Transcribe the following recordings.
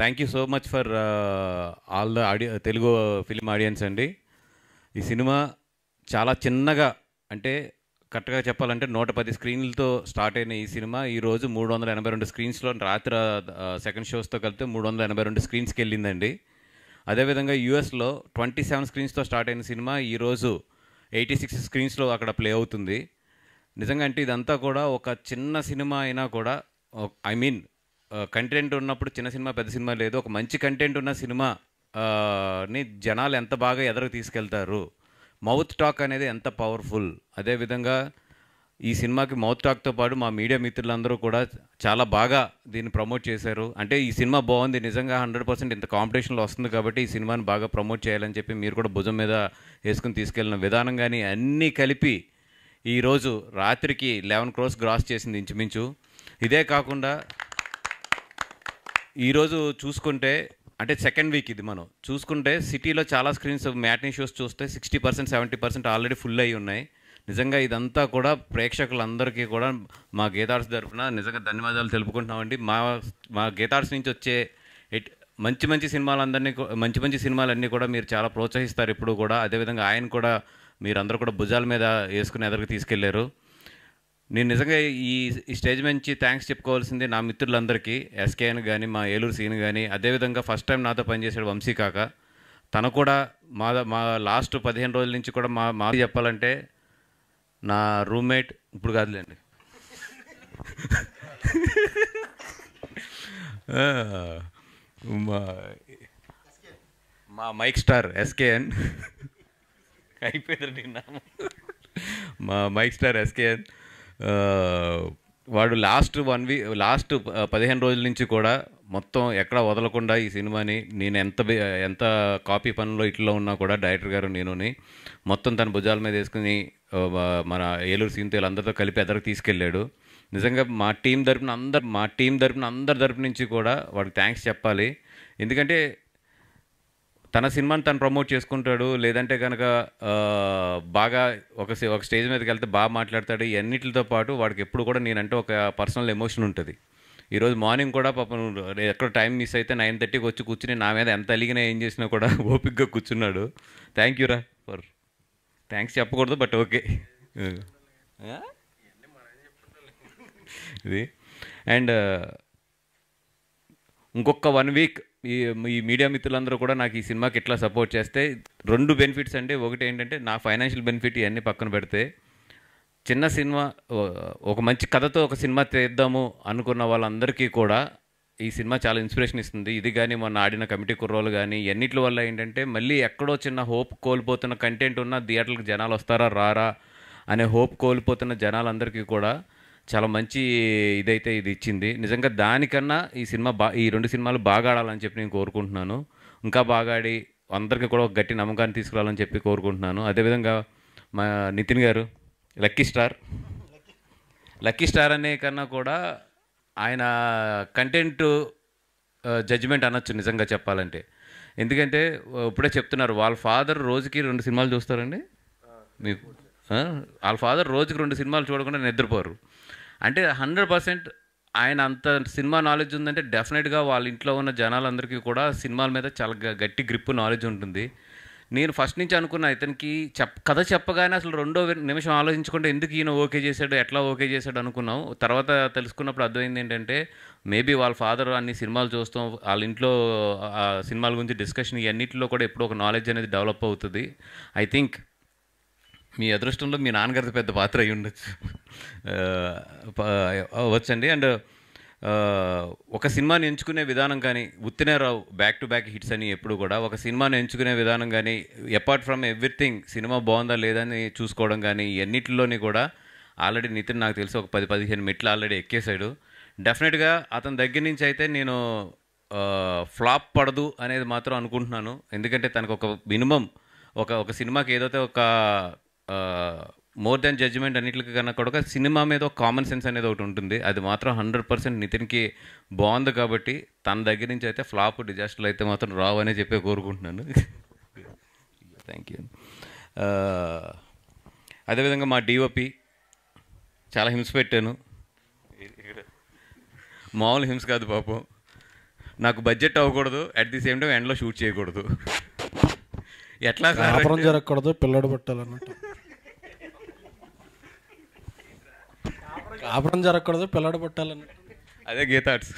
Thank you so much for all the Telugu film audience అండి. ఈ cinema చాలా చిన్నగా, అంటే కరెక్ట్గా చెప్పాలంటే 110 స్క్రీన్లతో స్టార్ట్ అయిన ఈ సినిమా ఈరోజు 382 స్క్రీన్స్లో, రాత్రి సెకండ్ షోస్తో కలిపితే 382 స్క్రీన్స్కి వెళ్ళిందండి. అదేవిధంగా యూఎస్లో 27 స్క్రీన్స్తో స్టార్ట్ అయిన సినిమా ఈరోజు 86 స్క్రీన్స్లో అక్కడ ప్లే అవుతుంది. నిజంగా అంటే ఇదంతా కూడా ఒక చిన్న సినిమా అయినా కూడా, ఐ మీన్ కంటెంట్ ఉన్నప్పుడు చిన్న సినిమా పెద్ద సినిమా లేదు, ఒక మంచి కంటెంట్ ఉన్న సినిమా ని జనాలు ఎంత బాగా ఎదరకు తీసుకెళ్తారు, మౌత్ టాక్ అనేది ఎంత పవర్ఫుల్. అదేవిధంగా ఈ సినిమాకి మౌత్ టాక్తో పాటు మా మీడియా మిత్రులందరూ కూడా చాలా బాగా దీన్ని ప్రమోట్ చేశారు. అంటే ఈ సినిమా బాగుంది, నిజంగా 100% ఇంత కాంపిటీషన్లో వస్తుంది కాబట్టి ఈ సినిమాని బాగా ప్రమోట్ చేయాలని చెప్పి మీరు కూడా భుజం మీద వేసుకుని తీసుకెళ్ళిన విధానం కానీ అన్నీ కలిపి ఈరోజు రాత్రికి 11 crores గ్రాస్ చేసింది ఇంచుమించు. ఇదే కాకుండా ఈరోజు చూసుకుంటే, అంటే సెకండ్ వీక్ ఇది మనం చూసుకుంటే సిటీలో చాలా స్క్రీన్స్ మ్యాట్నీ షోస్ చూస్తే 60% 70% ఆల్రెడీ ఫుల్ అయి ఉన్నాయి. నిజంగా ఇదంతా కూడా ప్రేక్షకులందరికీ కూడా మా గీతార్స్ తరఫున నిజంగా ధన్యవాదాలు తెలుపుకుంటున్నామండి. మా గీతార్స్ నుంచి వచ్చే మంచి మంచి సినిమాలందరినీ, మంచి మంచి సినిమాలన్నీ కూడా మీరు చాలా ప్రోత్సహిస్తారు ఎప్పుడు కూడా. అదేవిధంగా ఆయన కూడా మీరందరూ కూడా భుజాల మీద వేసుకుని ఎదరికి తీసుకెళ్లారు. నేను నిజంగా ఈ స్టేజ్ నుంచి థ్యాంక్స్ చెప్పుకోవాల్సింది నా మిత్రులందరికీ, ఎస్కేఎన్ కానీ, మా ఏలూరు సీన్ కానీ, అదేవిధంగా ఫస్ట్ టైం నాతో పనిచేసాడు వంశీ కాక, తను కూడా మా లాస్ట్ 15 రోజుల నుంచి కూడా మా చెప్పాలంటే నా రూమ్మేట్, ఇప్పుడు కాదులేండి, మా మైక్ స్టార్ ఎస్కేఎన్ అయిపోయింది నామం, మా మైక్ స్టార్ ఎస్కేఎన్. వాడు లాస్ట్ 15 రోజుల నుంచి కూడా మొత్తం ఎక్కడ వదలకుండా ఈ సినిమాని, నేను ఎంత కాపీ పనుల్లో ఇట్లా ఉన్నా కూడా డైరెక్టర్ గారు నేనుని మొత్తం తన భుజాల మీద వేసుకుని మన ఏలూరు సీన్తో వీళ్ళందరితో కలిపి ఎదరికి తీసుకెళ్ళాడు. నిజంగా మా టీం తరపున అందరి తరపు నుంచి కూడా వాడికి థ్యాంక్స్ చెప్పాలి. ఎందుకంటే తన సినిమాని తను ప్రమోట్ చేసుకుంటాడు, లేదంటే కనుక బాగా ఒక స్టేజ్ మీదకి వెళ్తే బాగా మాట్లాడతాడు. ఇవన్నిటితో పాటు వాడికి ఎప్పుడు కూడా నేనంటే ఒక పర్సనల్ ఎమోషన్ ఉంటుంది. ఈరోజు మార్నింగ్ కూడా పాపం ఎక్కడ టైం మిస్ అయితే 9:30కి వచ్చి కూర్చుని నా మీద ఎంత అలిగినా ఏం చేసినా కూడా ఓపిక్గా కూర్చున్నాడు. థ్యాంక్ యూ రా ఫర్, థ్యాంక్స్ చెప్పకూడదు బట్ ఓకే ఇది. అండ్ ఇంకొక 1 వీక్ ఈ మీడియా మిత్రులందరూ కూడా నాకు ఈ సినిమాకి ఇట్లా సపోర్ట్ చేస్తే 2 బెనిఫిట్స్ అండి. ఒకటి ఏంటంటే నా ఫైనాన్షియల్ బెనిఫిట్, ఇవన్నీ పక్కన పెడితే చిన్న సినిమా, ఒక మంచి కథతో ఒక సినిమా తీద్దాము అనుకున్న వాళ్ళందరికీ కూడా ఈ సినిమా చాలా ఇన్స్పిరేషన్ ఇస్తుంది. ఇది కానీ మొన్న ఆడిన కమిటీ కుర్రోలు కానీ ఎన్నిటి వల్ల ఏంటంటే మళ్ళీ ఎక్కడో చిన్న హోప్ కోల్పోతున్న కంటెంట్ ఉన్న థియేటర్లకు జనాలు వస్తారా రారా అనే హోప్ కోల్పోతున్న జనాలందరికీ కూడా చాలా మంచి ఇదైతే ఇది ఇచ్చింది. నిజంగా దానికన్నా ఈ 2 సినిమాలు బాగా ఆడాలని చెప్పి నేను కోరుకుంటున్నాను. ఇంకా బాగా ఆడి అందరికీ కూడా ఒక గట్టి నమ్మకాన్ని తీసుకురావాలని చెప్పి కోరుకుంటున్నాను. అదేవిధంగా మా నితిన్ గారు లక్కీ స్టార్ అనే కన్నా కూడా ఆయన కంటెంట్ జడ్జిమెంట్ అనొచ్చు నిజంగా చెప్పాలంటే. ఎందుకంటే ఇప్పుడే చెప్తున్నారు, వాళ్ళ ఫాదర్ రోజుకి 2 సినిమాలు చూస్తారండి. మీకు వాళ్ళ ఫాదర్ రోజుకి 2 సినిమాలు చూడకుండా నిద్రపోరు. అంటే 100% ఆయన అంత సినిమా నాలెడ్జ్ ఉందంటే డెఫినెట్గా వాళ్ళ ఇంట్లో ఉన్న జనాలందరికీ కూడా సినిమాల మీద చాలా గట్టి గ్రిప్ నాలెడ్జ్ ఉంటుంది. నేను ఫస్ట్ నుంచి అనుకున్నా, ఇతనికి కథ చెప్పగానే అసలు 2వ నిమిషం ఆలోచించకుండా ఎందుకు ఈయన ఓకే చేశాడు, ఎట్లా ఓకే చేశాడు అనుకున్నాం. తర్వాత తెలుసుకున్నప్పుడు అర్థమైంది ఏంటంటే మేబీ వాళ్ళ ఫాదర్ అన్ని సినిమాలు చూస్తాం, వాళ్ళ ఇంట్లో సినిమాల గురించి డిస్కషన్, ఇవన్నిటిలో కూడా ఎప్పుడో ఒక నాలెడ్జ్ అనేది డెవలప్ అవుతుంది. ఐ థింక్ మీ అదృష్టంలో మీ నాన్నగారితో పెద్ద పాత్ర అయి ఉండొచ్చు, వచ్చండి. అండ్ ఒక సినిమాని ఎంచుకునే విధానం కానీ, ఉత్తినే రావు బ్యాక్ టు బ్యాక్ హిట్స్ అని ఎప్పుడు కూడా, ఒక సినిమాని ఎంచుకునే విధానం కానీ, అపార్ట్ ఫ్రమ్ ఎవ్రీథింగ్ సినిమా బాగుందా లేదని చూసుకోవడం కానీ, ఎన్నిటిలోని కూడా ఆల్రెడీ నితిన్ నాకు తెలిసి ఒక 10-15 మెట్లు ఆల్రెడీ ఎక్కేశాడు. డెఫినెట్గా అతని దగ్గర నుంచి అయితే నేను ఫ్లాప్ పడదు అనేది మాత్రం అనుకుంటున్నాను. ఎందుకంటే తనకు ఒక మినిమం ఒక సినిమాకి ఏదైతే ఒక మోర్ దాన్ జడ్జిమెంట్ అన్నింటికి కన్నా కూడా ఒక సినిమా మీద ఒక కామన్ సెన్స్ అనేది ఒకటి ఉంటుంది. అది మాత్రం 100% నితిన్కి బాగుంది. కాబట్టి తన దగ్గర నుంచి అయితే ఫ్లాప్ డిజాస్టర్లు అయితే మాత్రం రావు అనే చెప్పి కోరుకుంటున్నాను. Thank you. అదేవిధంగా మా డిఓపి చాలా హింస పెట్టాను, మామూలు హింస కాదు పాపం, నాకు బడ్జెట్ అవ్వకూడదు, అట్ ది సేమ్ టైం ఎండ్లో షూట్ చేయకూడదు. ఎట్లా కాపురం జరగకూడదు, పిల్లడు పట్టాలన్నట్టు. కాపురం జరగకూడదు, పిల్లడు పట్టాలన్నట్టు. అదే గీతార్ట్స్.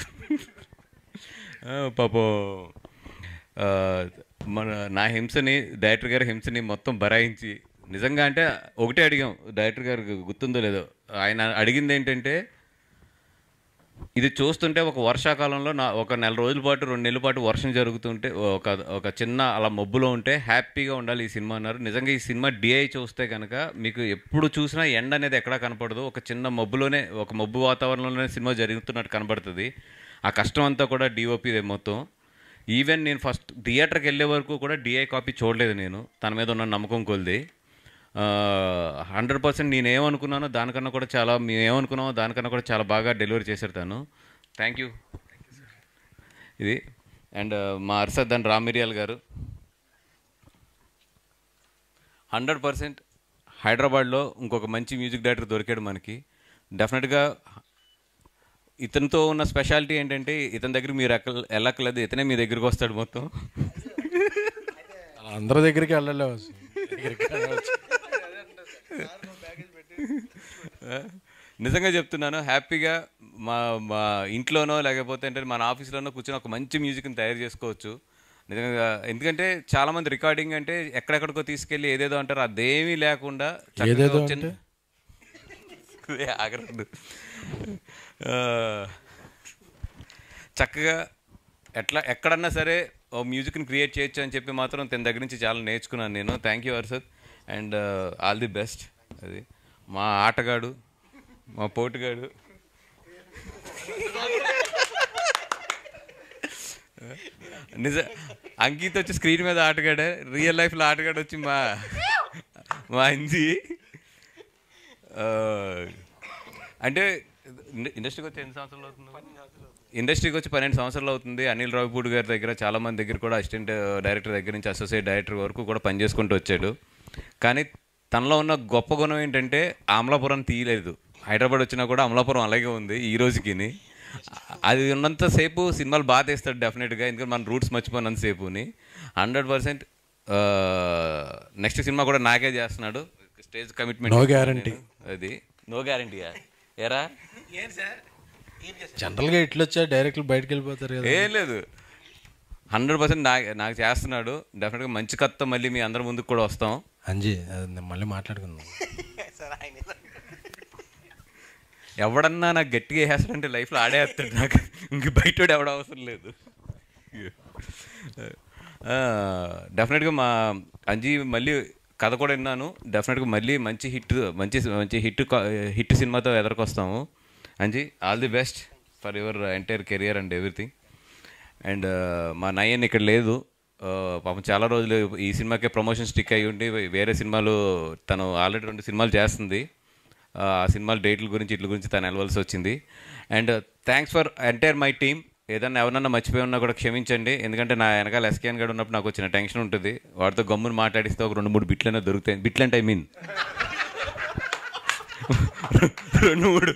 పాపం మన నా హింసని, డైరెక్టర్ గారి హింసని మొత్తం బరాయించి, నిజంగా అంటే ఒకటే అడిగాం డైరెక్టర్ గారికి, గుర్తుందో లేదో, ఆయన అడిగింది ఏంటంటే, ఇది చూస్తుంటే ఒక వర్షాకాలంలో ఒక నెల రోజుల పాటు 2 నెలల పాటు వర్షం జరుగుతుంటే, ఒక చిన్న అలా మబ్బులో ఉంటే హ్యాపీగా ఉండాలి ఈ సినిమా అన్నారు. నిజంగా ఈ సినిమా డిఐ చూస్తే కనుక మీకు ఎప్పుడు చూసినా ఎండ అనేది ఎక్కడా కనపడదు. ఒక చిన్న మబ్బులోనే, ఒక మబ్బు వాతావరణంలోనే సినిమా జరుగుతున్నట్టు కనబడుతుంది. ఆ కష్టం అంతా కూడా డిఓపిదే మొత్తం. ఈవెన్ నేను ఫస్ట్ థియేటర్కి వెళ్ళే వరకు కూడా డిఐ కాపీ చూడలేదు నేను, తన మీద ఉన్న నమ్మకం కొలిది. 100% నేనేమనుకున్నానో దానికన్నా కూడా చాలా, మేమేమనుకున్నామో దానికన్నా కూడా చాలా బాగా డెలివరీ చేశారు తను. Thank you. ఇది అండ్ మా అర్షద్ రామిరియాల్ గారు 100% హైదరాబాద్లో ఇంకొక మంచి మ్యూజిక్ డైరెక్టర్ దొరికాడు మనకి. డెఫినెట్గా ఇతనితో ఉన్న స్పెషాలిటీ ఏంటంటే, ఇతని దగ్గర మీరు వెళ్ళక్కర్లేదు, ఇతనే మీ దగ్గరికి వస్తాడు మొత్తం. అందరి దగ్గరికి వెళ్ళలేవు. నిజంగా చెప్తున్నాను, హ్యాపీగా మా మా ఇంట్లోనో లేకపోతే అంటే మన ఆఫీస్లోనో కూర్చొని ఒక మంచి మ్యూజిక్ని తయారు చేసుకోవచ్చు నిజంగా. ఎందుకంటే చాలామంది రికార్డింగ్ అంటే ఎక్కడెక్కడికో తీసుకెళ్ళి ఏదేదో అంటారు, అదేమీ లేకుండా ఆగరదు, చక్కగా ఎక్కడన్నా సరే ఓ మ్యూజిక్ని క్రియేట్ చేయొచ్చు అని చెప్పి మాత్రం తన దగ్గర నుంచి చాలా నేర్చుకున్నాను నేను. Thank you Arshad and all the best. అది మా ఆటగాడు, మా పోటుగాడు. అంకిత్ వచ్చి స్క్రీన్ మీద ఆటగాడే, రియల్ లైఫ్లో ఆటగాడు వచ్చి మా అంజీ. అంటే ఇండస్ట్రీకి వచ్చి ఎన్ని సంవత్సరాలు అవుతుంది? ఇండస్ట్రీకి వచ్చి 12 సంవత్సరాలు అవుతుంది. అనిల్ రావిపూడి గారి దగ్గర, చాలామంది దగ్గర కూడా అసిస్టెంట్ డైరెక్టర్ దగ్గర నుంచి అసోసియేట్ డైరెక్టర్ వరకు కూడా పనిచేసుకుంటూ వచ్చాడు. కానీ తనలో ఉన్న గొప్ప గుణం ఏంటంటే అమలాపురం తీయలేదు. హైదరాబాద్ వచ్చినా కూడా అమలాపురం అలాగే ఉంది ఈ రోజుకి. అది ఉన్నంతసేపు సినిమాలు బాగా తీస్తాడు డెఫినెట్గా, ఎందుకంటే మన రూట్స్ మర్చిపోయినంతసేపుని. 100% నెక్స్ట్ సినిమా కూడా నాకే చేస్తున్నాడు. Stage commitment, no guarantee. అది నో గ్యారంటీయా ఏరా? జనరల్గా ఇట్లా వచ్చా డైరెక్ట్లు బయటకు వెళ్ళిపోతారు కదా. ఏం లేదు, 100% నాకు చేస్తున్నాడు. డెఫినెట్గా మంచి కథతో మళ్ళీ మీ అందరి ముందుకు కూడా వస్తాం. అంజీ మళ్ళీ మాట్లాడుకుందాం. ఎవడన్నా నాకు గట్టిగా వేస్తాడంటే లైఫ్లో ఆడేస్తాడు, నాకు ఇంక బయట ఎవడ అవసరం లేదు. డెఫినెట్గా మా అంజీ మళ్ళీ కథ కూడా విన్నాను. డెఫినెట్గా మళ్ళీ మంచి హిట్ సినిమాతో ఎదురుకొస్తాము. Anji all the best for your entire career and everything. And మా నయన్ ఇక్కడ లేదు పాపం, చాలా రోజులు ఈ సినిమాకే ప్రమోషన్ స్టిక్ అయ్యి ఉండి వేరే సినిమాలు, తను ఆల్రెడీ 2 సినిమాలు చేస్తుంది. ఆ సినిమాల డేట్ల గురించి ఇట్ల గురించి తను వెళ్ళవలసి వచ్చింది. And thanks for entire my team. ఏదన్నా ఎవరన్నా మర్చిపోయి ఉన్నా కూడా క్షమించండి, ఎందుకంటే నా వెనకాల ఎస్కేఎన్ గడు ఉన్నప్పుడు నాకు వచ్చిన టెన్షన్ ఉంటుంది. వాడితో గమ్మును మాట్లాడిస్తే ఒక 2-3 బిట్లైనా దొరుకుతాయి. బిట్లంటే ఐ మీన్ 2-3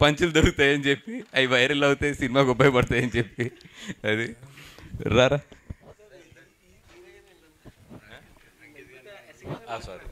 పంచులు దొరుకుతాయని చెప్పి, అవి వైరల్ అవుతాయి, సినిమాకు ఉపయోగపడతాయని చెప్పి. అది రారా సారీ